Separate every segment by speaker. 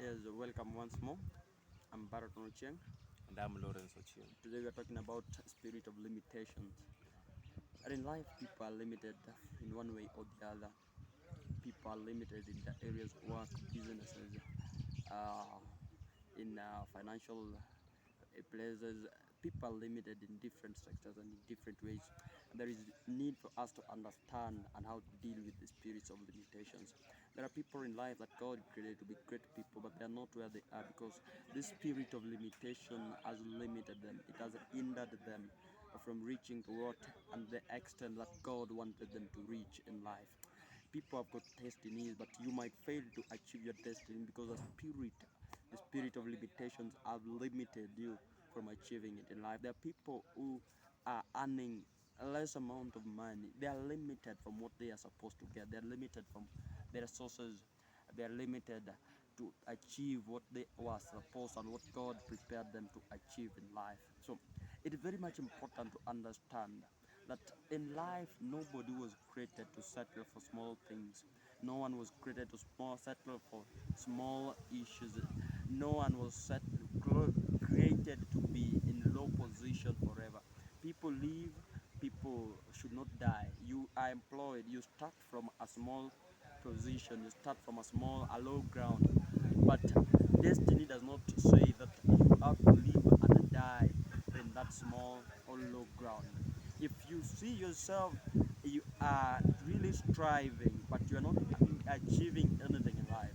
Speaker 1: Yes, welcome once more. I'm Bharat Ochieng.
Speaker 2: And I'm Lawrence Ochieng.
Speaker 1: Today we are talking about spirit of limitations. And in life, people are limited in one way or the other. People are limited in the areas of work, businesses, uh, in financial places. People are limited in different sectors and in different ways. And there is need for us to understand and how to deal with the spirits of limitations. There are people in life that God created to be great people, but they are not where they are because this spirit of limitation has limited them. It has hindered them from reaching to what and the extent that God wanted them to reach in life. People have got destinies, but you might fail to achieve your destiny because the spirit of limitations have limited you from achieving it in life. There are people who are earning a less amount of money. They are limited from what they are supposed to get. They are limited from their resources. They are limited to achieve what they were supposed and what God prepared them to achieve in life. So it is very much important to understand that in life nobody was created to settle for small things. No one was created to settle for small issues. No one was created to be in low position forever. People live, people should not die. You are employed, you start from a small position, you start from a low ground. But destiny does not say that you have to live and die in that small or low ground. If you see yourself, you are really striving, but you are not achieving anything in life.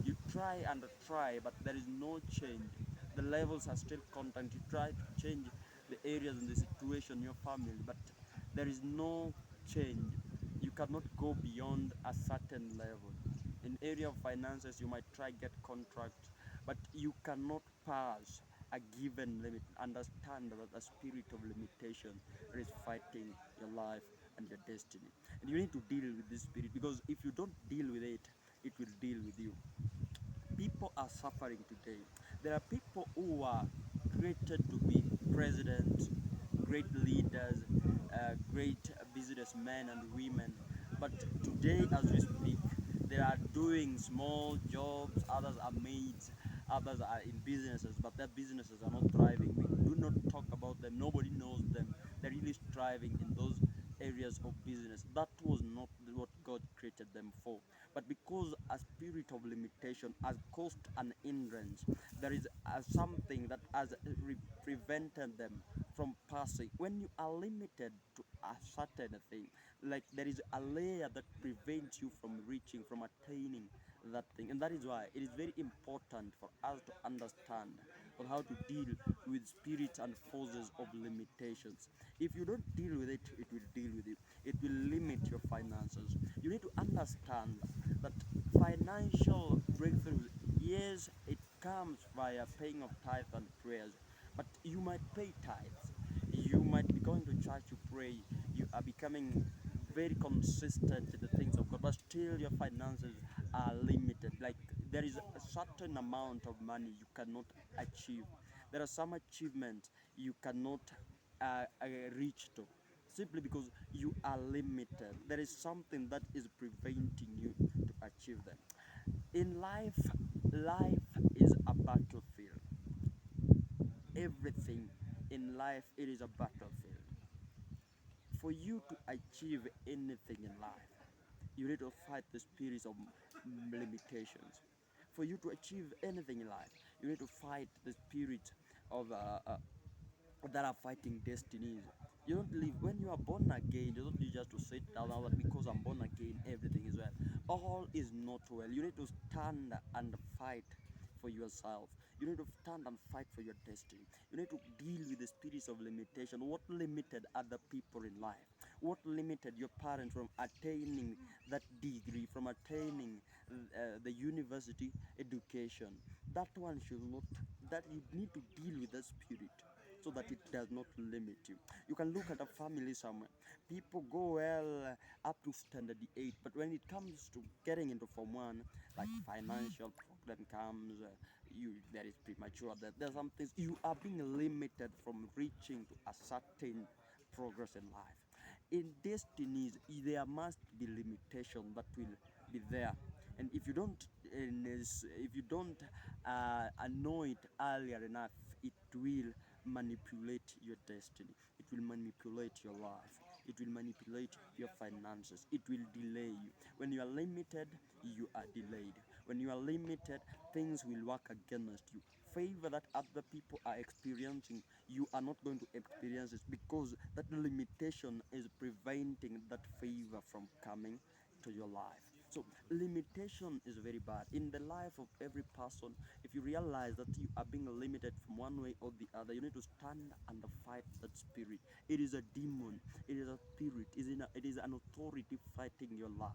Speaker 1: You try and try, but there is no change. The levels are still constant. You try to change the areas and the situation in your family, but there is no change. You cannot go beyond a certain level. In area of finances, you might try get contract, but you cannot pass a given limit. Understand that the spirit of limitation is fighting your life and your destiny, and you need to deal with this spirit, because if you don't deal with it, it will deal with you. People are suffering today. There are people who are created to be presidents, great leaders, great businessmen and women. But today, as we speak, they are doing small jobs, others are maids, others are in businesses, but their businesses are not thriving. We do not talk about them, nobody knows them. They're really striving in those areas of business. That was not what God created them for. But because a spirit of limitation has caused an hindrance, there is something that has prevented them from passing. When you are limited to a certain thing, like there is a layer that prevents you from reaching, from attaining that thing. And that is why it is very important for us to understand on how to deal with spirits and forces of limitations. If you don't deal with it, it will deal with you. It will limit your finances. You need to understand that financial breakthroughs, yes, it comes via paying of tithe and prayers, but you might pay tithes. You might be going to church to pray. You are becoming very consistent in the things of God, but still your finances are limited. Like there is a certain amount of money you cannot achieve. There are some achievements you cannot reach to, simply because you are limited. There is something that is preventing you to achieve them. In life, life is a battlefield. Everything in life, it is a battlefield. For you to achieve anything in life, you need to fight the spirits of limitations. For you to achieve anything in life, you need to fight the spirit of that are fighting destinies. You don't live when you are born again. You don't need just to sit down now that because I'm born again, everything is well. All is not well. You need to stand and fight for yourself. You need to stand and fight for your destiny. You need to deal with the spirits of limitation. What limited other people in life? What limited your parents from attaining that degree, from attaining the university education? That one should not, that you need to deal with the spirit so that it does not limit you. You can look at a family somewhere. People go well up to standard 8, but when it comes to getting into Form 1, like financial problem comes, there is premature, there's some things, you are being limited from reaching to a certain progress in life. In destinies, there must be limitation that will be there. And if you don't if you don't know it earlier enough, it will manipulate your destiny. It will manipulate your life. It will manipulate your finances. It will delay you. When you are limited, you are delayed. When you are limited, things will work against you. Favor that other people are experiencing, you are not going to experience it, because that limitation is preventing that favor from coming to your life. So limitation is very bad in the life of every person. If you realize that you are being limited from one way or the other, you need to stand and fight that spirit. It is a demon, it is a spirit, it is an authority fighting your life.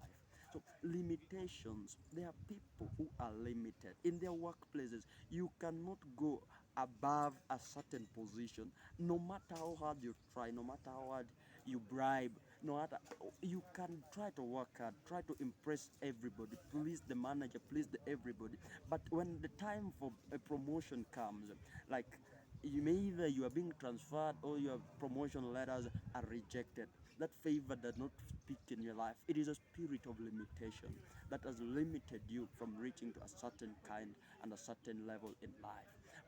Speaker 1: So limitations, there are people who are limited in their workplaces. You cannot go above a certain position, no matter how hard you try, no matter how hard you bribe, no matter, you can try to work hard, try to impress everybody, please the manager, please the everybody. But when the time for a promotion comes, like, either you are being transferred or your promotion letters are rejected, that favor does not speak in your life. It is a spirit of limitation that has limited you from reaching to a certain kind and a certain level in life.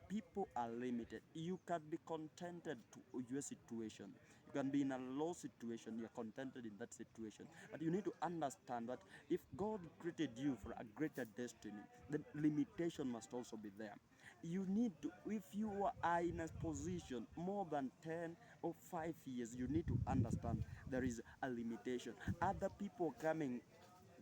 Speaker 1: People are limited. You can be contented to your situation. You can be in a low situation, you're contented in that situation. But you need to understand that if God created you for a greater destiny, then limitation must also be there. You need to, if you are in a position more than 10 or 5 years, you need to understand there is a limitation. Other people coming,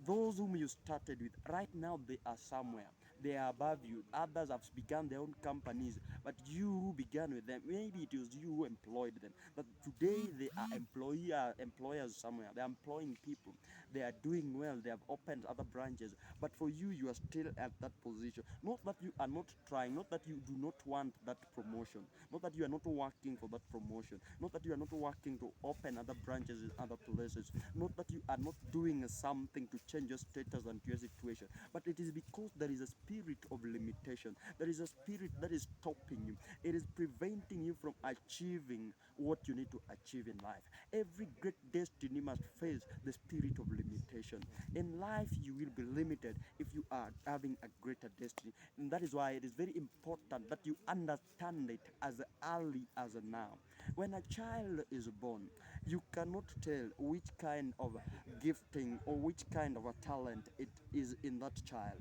Speaker 1: those whom you started with, right now they are somewhere. They are above you. Others have begun their own companies, but you who began with them, maybe it was you who employed them. But today they are employers somewhere. They are employing people. They are doing well. They have opened other branches. But for you, you are still at that position. Not that you are not trying, not that you do not want that promotion, not that you are not working for that promotion, not that you are not working to open other branches in other places, not that you are not doing something to change your status and your situation, but it is because there is a spirit of limitation. There is a spirit that is stopping you. It is preventing you from achieving what you need to achieve in life. Every great destiny must face the spirit of limitation. In life, you will be limited if you are having a greater destiny. And that is why it is very important that you understand it as early as now. When a child is born, you cannot tell which kind of gifting or which kind of a talent it is in that child.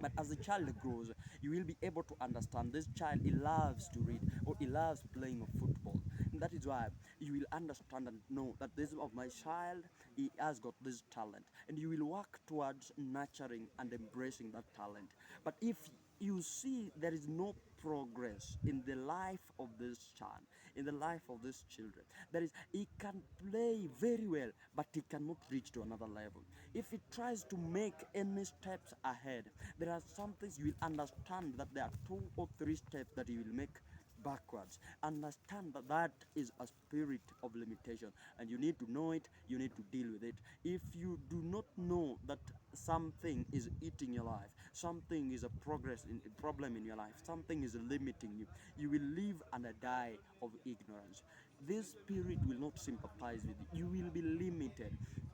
Speaker 1: But as the child grows, you will be able to understand this child, he loves to read or he loves playing football. And that is why you will understand and know that this of my child, he has got this talent. And you will work towards nurturing and embracing that talent. But if you see there is no progress in the life of this child, in the life of these children, that is, he can play very well, but he cannot reach to another level. If he tries to make any steps ahead, there are some things you will understand that there are 2 or 3 steps that he will make backwards. Understand that that is a spirit of limitation, and you need to know it, you need to deal with it. If you do not know that something is eating your life, something is a problem in your life, something is limiting you, you will live and die of ignorance. This spirit will not sympathize with you. You will be limited.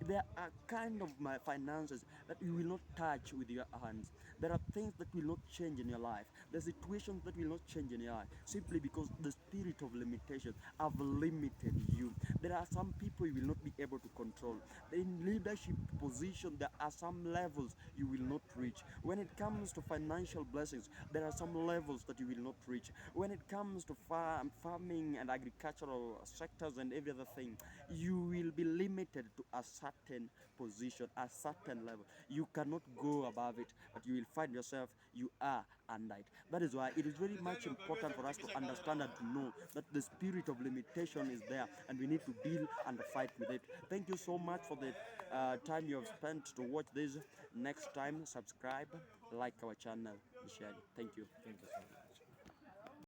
Speaker 1: There are kind of my finances that you will not touch with your hands. There are things that will not change in your life. There are situations that will not change in your life simply because the spirit of limitation have limited you. There are some people you will not be able to control. In leadership position, there are some levels you will not reach. When it comes to financial blessings, there are some levels that you will not reach. When it comes to farming and agricultural sectors and every other thing, you will be limited to a certain position, a certain level. You cannot go above it, but you will find yourself, you are under it. That is why it is very much important for us to understand and to know that the spirit of limitation is there, and we need to deal and fight with it. Thank you so much for the time you have spent to watch this. Next time, subscribe, like our channel, and share it. Thank you.
Speaker 2: Thank you so much.